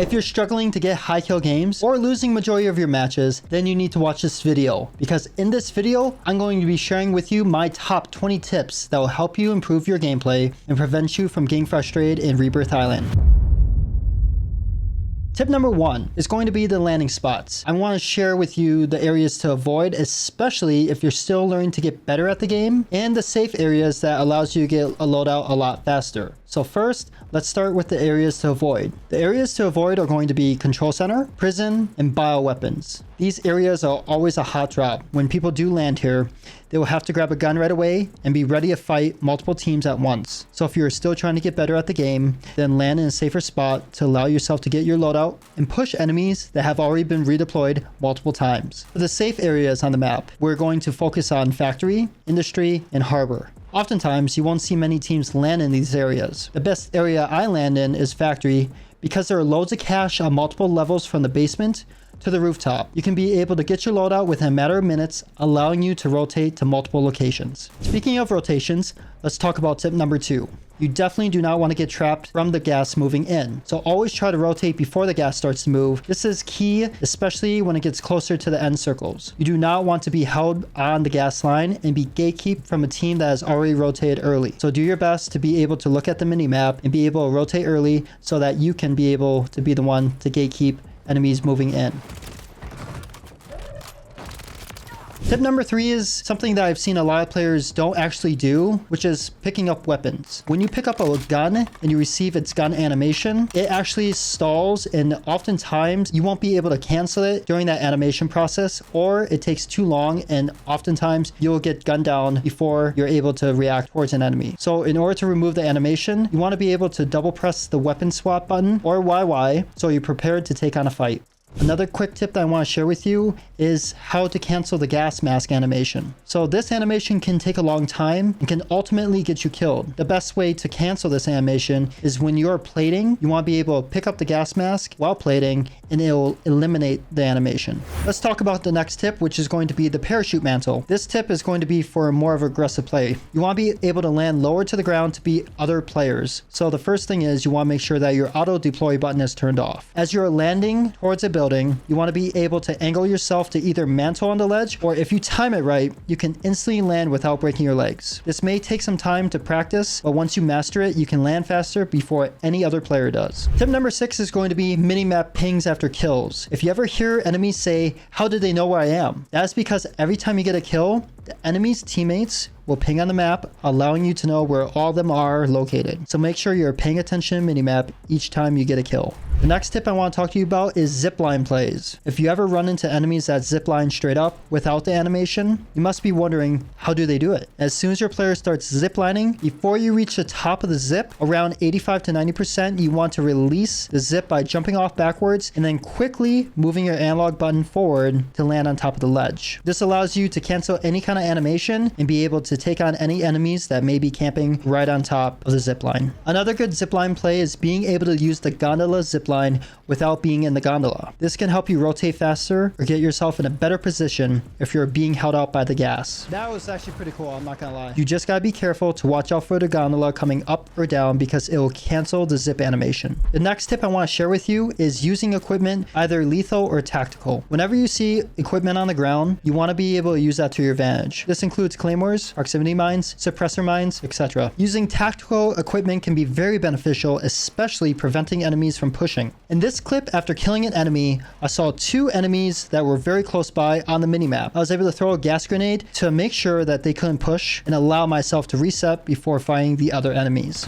If you're struggling to get high kill games or losing majority of your matches, then you need to watch this video, because in this video, I'm going to be sharing with you my top 20 tips that will help you improve your gameplay and prevent you from getting frustrated in Rebirth Island. Tip number 1 is going to be the landing spots. I want to share with you the areas to avoid, especially if you're still learning to get better at the game, and the safe areas that allows you to get a loadout a lot faster. So first, let's start with the areas to avoid. The areas to avoid are going to be control center, prison, and bioweapons. These areas are always a hot drop. When people do land here, they will have to grab a gun right away and be ready to fight multiple teams at once. So if you're still trying to get better at the game, then land in a safer spot to allow yourself to get your loadout and push enemies that have already been redeployed multiple times. For the safe areas on the map, we're going to focus on factory, industry, and harbor. Oftentimes, you won't see many teams land in these areas. The best area I land in is factory because there are loads of cash on multiple levels from the basement to the rooftop. You can be able to get your loadout within a matter of minutes, allowing you to rotate to multiple locations. Speaking of rotations, let's talk about tip number 2. You definitely do not want to get trapped from the gas moving in. So always try to rotate before the gas starts to move. This is key, especially when it gets closer to the end circles. You do not want to be held on the gas line and be gatekept from a team that has already rotated early. So do your best to be able to look at the mini-map and be able to rotate early so that you can be able to be the one to gatekeep enemies moving in. Tip number 3 is something that I've seen a lot of players don't actually do, which is picking up weapons. When you pick up a gun and you receive its gun animation, it actually stalls, and oftentimes you won't be able to cancel it during that animation process, or it takes too long and oftentimes you'll get gunned down before you're able to react towards an enemy. So in order to remove the animation, you want to be able to double press the weapon swap button or YY so you're prepared to take on a fight. Another quick tip that I want to share with you is how to cancel the gas mask animation. So this animation can take a long time and can ultimately get you killed. The best way to cancel this animation is when you're plating, you want to be able to pick up the gas mask while plating and it'll eliminate the animation. Let's talk about the next tip, which is going to be the parachute mantle. This tip is going to be for more of aggressive play. You want to be able to land lower to the ground to beat other players. So the first thing is you want to make sure that your auto deploy button is turned off. As you're landing towards a building, you want to be able to angle yourself to either mantle on the ledge, or if you time it right, you can instantly land without breaking your legs. This may take some time to practice, but once you master it, you can land faster before any other player does. Tip number 6 is going to be minimap pings after kills. If you ever hear enemies say, "How did they know where I am?" That's because every time you get a kill, the enemy's teammates will ping on the map, allowing you to know where all of them are located. So make sure you're paying attention to minimap each time you get a kill. The next tip I want to talk to you about is zipline plays. If you ever run into enemies that zipline straight up without the animation, you must be wondering, how do they do it? As soon as your player starts ziplining, before you reach the top of the zip, around 85 to 90%, you want to release the zip by jumping off backwards and then quickly moving your analog button forward to land on top of the ledge. This allows you to cancel any kind of animation and be able to take on any enemies that may be camping right on top of the zipline. Another good zipline play is being able to use the gondola zipline without being in the gondola. This can help you rotate faster or get yourself in a better position if you're being held out by the gas. That was actually pretty cool, I'm not gonna lie. You just gotta be careful to watch out for the gondola coming up or down because it will cancel the zip animation. The next tip I want to share with you is using equipment, either lethal or tactical. Whenever you see equipment on the ground, you want to be able to use that to your advantage. This includes claymores, proximity mines, suppressor mines, etc. Using tactical equipment can be very beneficial, especially preventing enemies from pushing. In this clip, after killing an enemy, I saw 2 enemies that were very close by on the minimap. I was able to throw a gas grenade to make sure that they couldn't push and allow myself to reset before fighting the other enemies.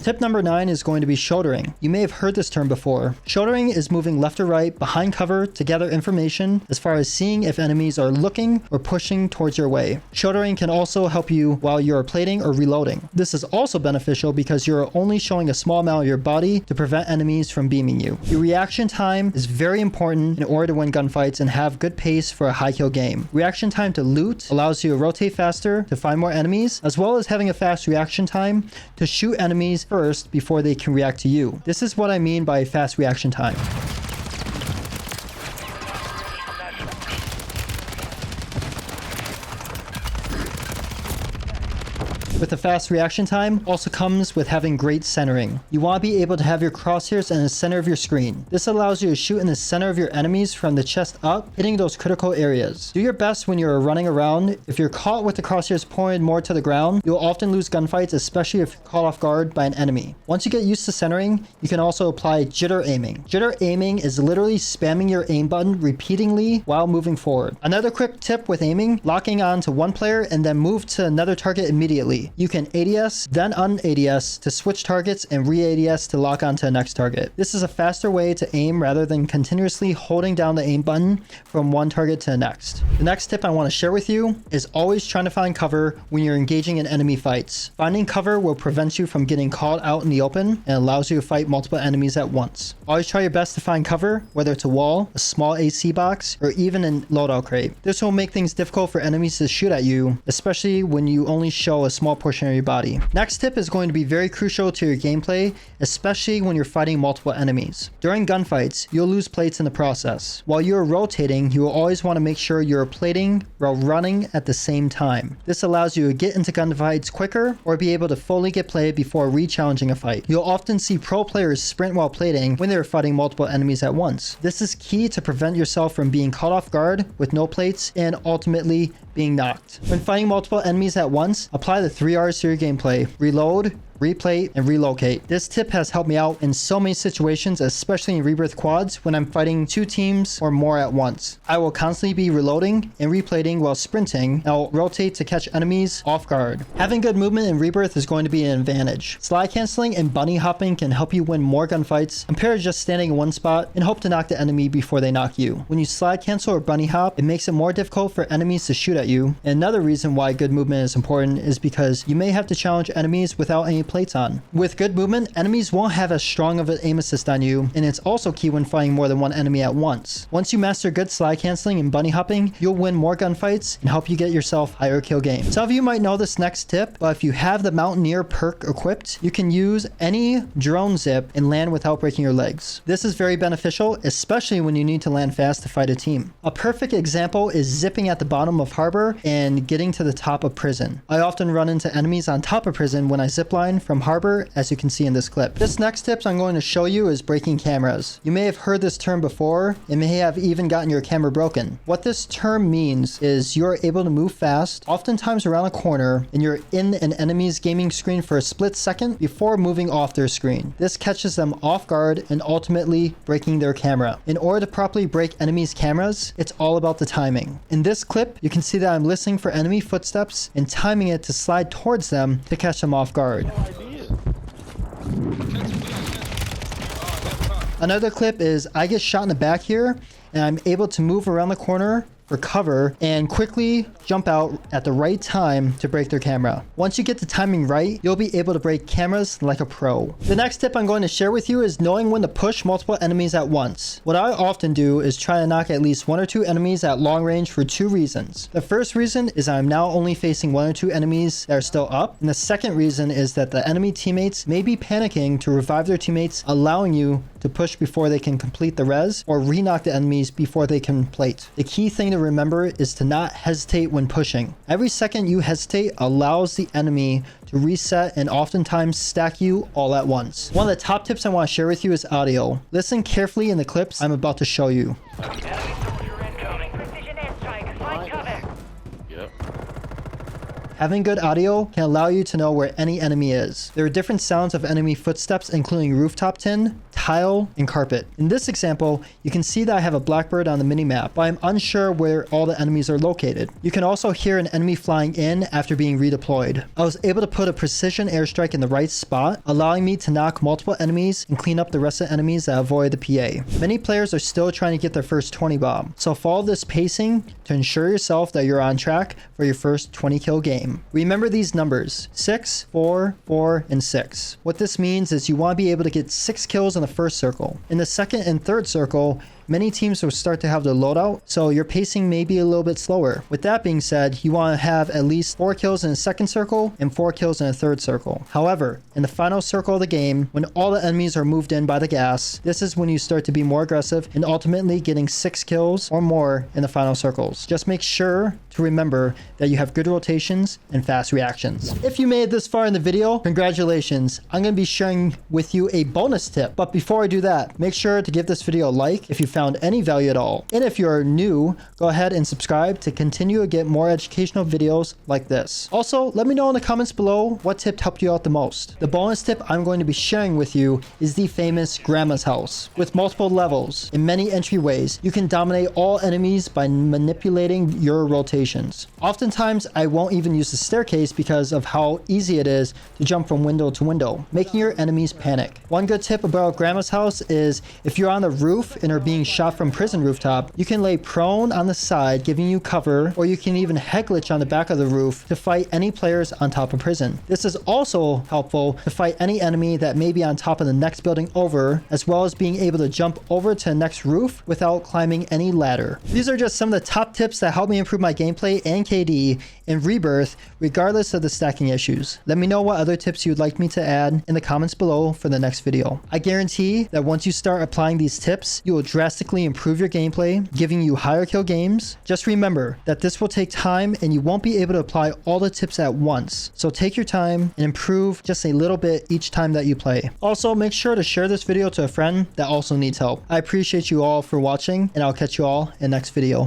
Tip number 9 is going to be shouldering. You may have heard this term before. Shouldering is moving left or right behind cover to gather information as far as seeing if enemies are looking or pushing towards your way. Shouldering can also help you while you're plating or reloading. This is also beneficial because you're only showing a small amount of your body to prevent enemies from beaming you. Your reaction time is very important in order to win gunfights and have good pace for a high kill game. Reaction time to loot allows you to rotate faster to find more enemies, as well as having a fast reaction time to shoot enemies first before they can react to you. This is what I mean by fast reaction time. with a fast reaction time also comes with having great centering. You want to be able to have your crosshairs in the center of your screen. This allows you to shoot in the center of your enemies from the chest up, hitting those critical areas. Do your best when you're running around. If you're caught with the crosshairs pointed more to the ground, you'll often lose gunfights, especially if you're caught off guard by an enemy. Once you get used to centering, you can also apply jitter aiming. Jitter aiming is literally spamming your aim button repeatedly while moving forward. Another quick tip with aiming, locking on to one player and then move to another target immediately. You can ADS, then un-ADS to switch targets and re-ADS to lock on to the next target. This is a faster way to aim rather than continuously holding down the aim button from one target to the next. The next tip I want to share with you is always trying to find cover when you're engaging in enemy fights. Finding cover will prevent you from getting caught out in the open and allows you to fight multiple enemies at once. Always try your best to find cover, whether it's a wall, a small AC box, or even a loadout crate. This will make things difficult for enemies to shoot at you, especially when you only show a small portion of your body. Next tip is going to be very crucial to your gameplay, especially when you're fighting multiple enemies. During gunfights, you'll lose plates in the process. While you're rotating, you will always want to make sure you're plating while running at the same time. This allows you to get into gunfights quicker or be able to fully get played before re-challenging a fight. You'll often see pro players sprint while plating when they're fighting multiple enemies at once. This is key to prevent yourself from being caught off guard with no plates and ultimately being knocked. When fighting multiple enemies at once, apply the 3 R's to your gameplay: reload, replate, and relocate. This tip has helped me out in so many situations, especially in Rebirth quads when I'm fighting 2 teams or more at once. I will constantly be reloading and replating while sprinting, and I'll rotate to catch enemies off guard. Having good movement in Rebirth is going to be an advantage. Slide canceling and bunny hopping can help you win more gunfights compared to just standing in one spot and hope to knock the enemy before they knock you. When you slide cancel or bunny hop, it makes it more difficult for enemies to shoot at you. And another reason why good movement is important is because you may have to challenge enemies without any plates on. With good movement, enemies won't have as strong of an aim assist on you, and it's also key when fighting more than one enemy at once. Once you master good slide canceling and bunny hopping, you'll win more gunfights and help you get yourself higher kill games. Some of you might know this next tip, but if you have the Mountaineer perk equipped, you can use any drone zip and land without breaking your legs. This is very beneficial, especially when you need to land fast to fight a team. A perfect example is zipping at the bottom of harbor and getting to the top of prison. I often run into enemies on top of prison when I zipline from harbor, as you can see in this clip. This next tip I'm going to show you is breaking cameras. You may have heard this term before and may have even gotten your camera broken. What this term means is you're able to move fast, oftentimes around a corner, and you're in an enemy's gaming screen for a split second before moving off their screen. This catches them off guard and ultimately breaking their camera. In order to properly break enemies' cameras, it's all about the timing. In this clip, you can see that I'm listening for enemy footsteps and timing it to slide towards them to catch them off guard. Another clip is I get shot in the back here and I'm able to move around the corner for cover and quickly jump out at the right time to break their camera. Once you get the timing right, you'll be able to break cameras like a pro. The next tip I'm going to share with you is knowing when to push multiple enemies at once. What I often do is try to knock at least 1 or 2 enemies at long range for 2 reasons. The first reason is I'm now only facing 1 or 2 enemies that are still up, and the second reason is that the enemy teammates may be panicking to revive their teammates, allowing you to push before they can complete the res or re-knock the enemies before they can plate. The key thing to remember is to not hesitate when pushing. Every second you hesitate allows the enemy to reset and oftentimes stack you all at once. One of the top tips I want to share with you is audio. Listen carefully in the clips I'm about to show you. Having good audio can allow you to know where any enemy is. There are different sounds of enemy footsteps, including rooftop tin, tile, and carpet. In this example, you can see that I have a blackbird on the minimap, but I'm unsure where all the enemies are located. You can also hear an enemy flying in after being redeployed. I was able to put a precision airstrike in the right spot, allowing me to knock multiple enemies and clean up the rest of the enemies that avoid the PA. Many players are still trying to get their first 20 bomb, so follow this pacing to ensure yourself that you're on track for your first 20 kill game. Remember these numbers: 6, 4, 4, and 6. What this means is you want to be able to get 6 kills in the first circle. In the second and third circle, many teams will start to have their loadout, so your pacing may be a little bit slower. With that being said, you want to have at least 4 kills in a second circle and 4 kills in a third circle. However, in the final circle of the game, when all the enemies are moved in by the gas, this is when you start to be more aggressive and ultimately getting 6 kills or more in the final circles. Just make sure to remember that you have good rotations and fast reactions. If you made it this far in the video, congratulations. I'm going to be sharing with you a bonus tip. But before I do that, make sure to give this video a like if you found any value at all. And if you're new, go ahead and subscribe to continue to get more educational videos like this. Also, let me know in the comments below what tip helped you out the most. The bonus tip I'm going to be sharing with you is the famous Grandma's House. With multiple levels and many entryways, you can dominate all enemies by manipulating your rotations. Oftentimes, I won't even use the staircase because of how easy it is to jump from window to window, making your enemies panic. One good tip about Grandma's House is if you're on the roof and are being shot from prison rooftop, you can lay prone on the side, giving you cover, or you can even head glitch on the back of the roof to fight any players on top of prison. This is also helpful to fight any enemy that may be on top of the next building over, as well as being able to jump over to the next roof without climbing any ladder. These are just some of the top tips that help me improve my gameplay and KD in Rebirth, regardless of the stacking issues. Let me know what other tips you'd like me to add in the comments below for the next video. I guarantee that once you start applying these tips, you will drastically improve your gameplay, giving you higher kill games. Just remember that this will take time and you won't be able to apply all the tips at once. So take your time and improve just a little bit each time that you play. Also, make sure to share this video to a friend that also needs help. I appreciate you all for watching, and I'll catch you all in the next video.